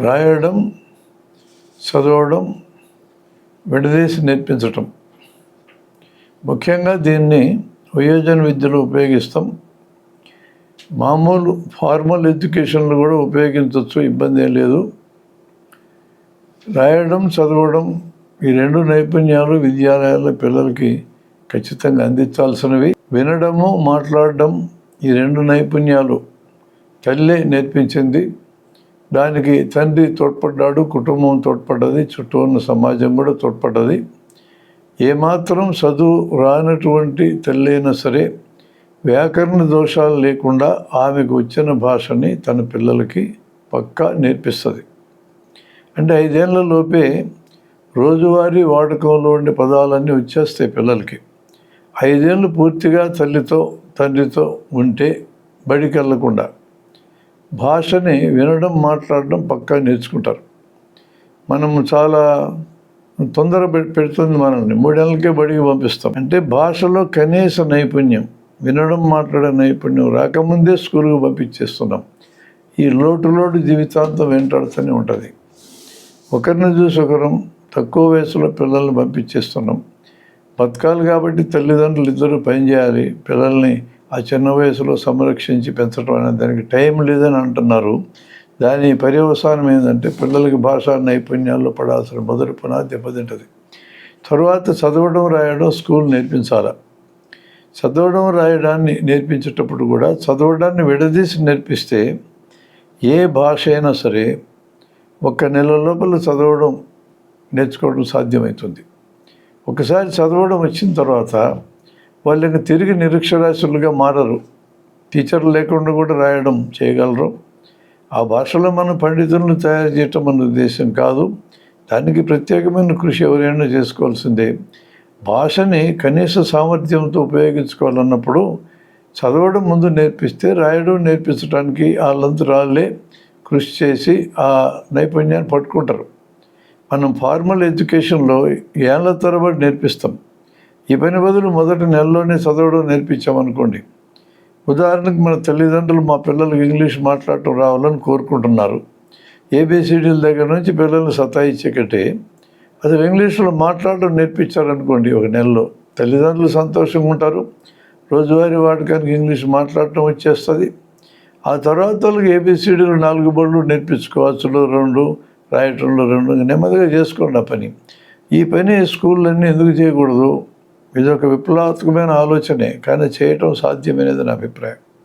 రాయడం, చదవడం విడదీసి నేర్పించటం. ముఖ్యంగా దీన్ని వయోజన విద్యలో ఉపయోగిస్తాం. మామూలు ఫార్మల్ ఎడ్యుకేషన్లో కూడా ఉపయోగించవచ్చు, ఇబ్బంది ఏం లేదు. రాయడం, చదవడం ఈ రెండు నైపుణ్యాలు విద్యాలయాల్లో పిల్లలకి ఖచ్చితంగా అందించాల్సినవి. వినడము, మాట్లాడడం ఈ రెండు నైపుణ్యాలు తల్లే నేర్పించింది. దానికి తండ్రి తోడ్పడ్డాడు, కుటుంబం తోడ్పడ్డది, చుట్టూ ఉన్న సమాజం కూడా తోడ్పడ్డది. ఏమాత్రం చదువు రానటువంటి తల్లి అయినా సరే వ్యాకరణ దోషాలు లేకుండా ఆమెకు వచ్చిన భాషని తన పిల్లలకి పక్కా నేర్పిస్తుంది. అంటే 5 ఏళ్ల లోపే రోజువారీ వాడకంలో ఉండే పదాలన్నీ వచ్చేస్తాయి పిల్లలకి. 5 ఏళ్ళు పూర్తిగా తల్లితో తండ్రితో ఉంటే బడికి వెళ్ళకుండా భాషని వినడం, మాట్లాడడం పక్కా నేర్చుకుంటారు. మనం చాలా తొందర పెడుతుంది మనల్ని, 3 ఏళ్ళకే బడికి పంపిస్తాం. అంటే భాషలో కనీస నైపుణ్యం, వినడం, మాట్లాడే నైపుణ్యం రాకముందే స్కూల్కి పంపించేస్తున్నాం. ఈ లోటు జీవితాంతం వెంటాడుతూనే ఉంటుంది. ఒకరిని చూసి ఒకరం తక్కువ వయసులో పిల్లల్ని పంపించేస్తున్నాం. బతకాలి కాబట్టి తల్లిదండ్రులు ఇద్దరు పనిచేయాలి. పిల్లల్ని ఆ చిన్న వయసులో సంరక్షించి పెంచడం అనేది దానికి టైం లేదని అంటున్నారు. దాని పర్యవసానం ఏంటంటే పిల్లలకి భాషా నైపుణ్యాల్లో పడాల్సిన మొదటి పునాది దెబ్బతింటుంది. తరువాత చదవడం, రాయడం స్కూల్ నేర్పించాలి. చదవడం, రాయడాన్ని నేర్పించేటప్పుడు కూడా చదవడాన్ని విడదీసి నేర్పిస్తే ఏ భాష అయినా సరే 1 నెల లోపల చదవడం నేర్చుకోవడం సాధ్యమవుతుంది. ఒకసారి చదవడం వచ్చిన తర్వాత వాళ్ళకి తిరిగి నిరక్షరాస్యులుగా మారరు. టీచర్లు లేకుండా కూడా రాయడం చేయగలరు. ఆ భాషలో మన పండితులను తయారు చేయటం మన ఉద్దేశం కాదు. దానికి ప్రత్యేకమైన కృషి ఎవరైనా చేసుకోవాల్సిందే. భాషని కనీస సామర్థ్యంతో ఉపయోగించుకోవాలన్నప్పుడు చదవడం ముందు నేర్పిస్తే రాయడం నేర్పించడానికి వాళ్ళంతరాళ్ళే కృషి చేసి ఆ నైపుణ్యాన్ని పట్టుకుంటారు. మనం ఫార్మల్ ఎడ్యుకేషన్లో ఏళ్ల తరబడి నేర్పిస్తాం. ఈ పని బదులు మొదటి నెలలోనే చదవడం నేర్పించామనుకోండి. ఉదాహరణకు మన తల్లిదండ్రులు మా పిల్లలకు ఇంగ్లీష్ మాట్లాడటం రావాలని కోరుకుంటున్నారు. ఏబిసిడీల దగ్గర నుంచి పిల్లల్ని సతాయించకంటే అసలు ఇంగ్లీష్లో మాట్లాడడం నేర్పించారనుకోండి 1 నెలలో, తల్లిదండ్రులు సంతోషంగా ఉంటారు. రోజువారీ వాడకానికి ఇంగ్లీష్ మాట్లాడటం వచ్చేస్తుంది. ఆ తర్వాత వాళ్ళకి ఏబిసిడీలు 4 బళ్ళు నేర్పించుకోవచ్చులో 2, రాయటంలో 2, నెమ్మదిగా చేసుకోండి ఆ పని. ఈ పని స్కూళ్ళన్నీ ఎందుకు చేయకూడదు? ఇదొక విప్లవాత్మకమైన ఆలోచనే, కానీ చేయటం సాధ్యమనేది నా అభిప్రాయం.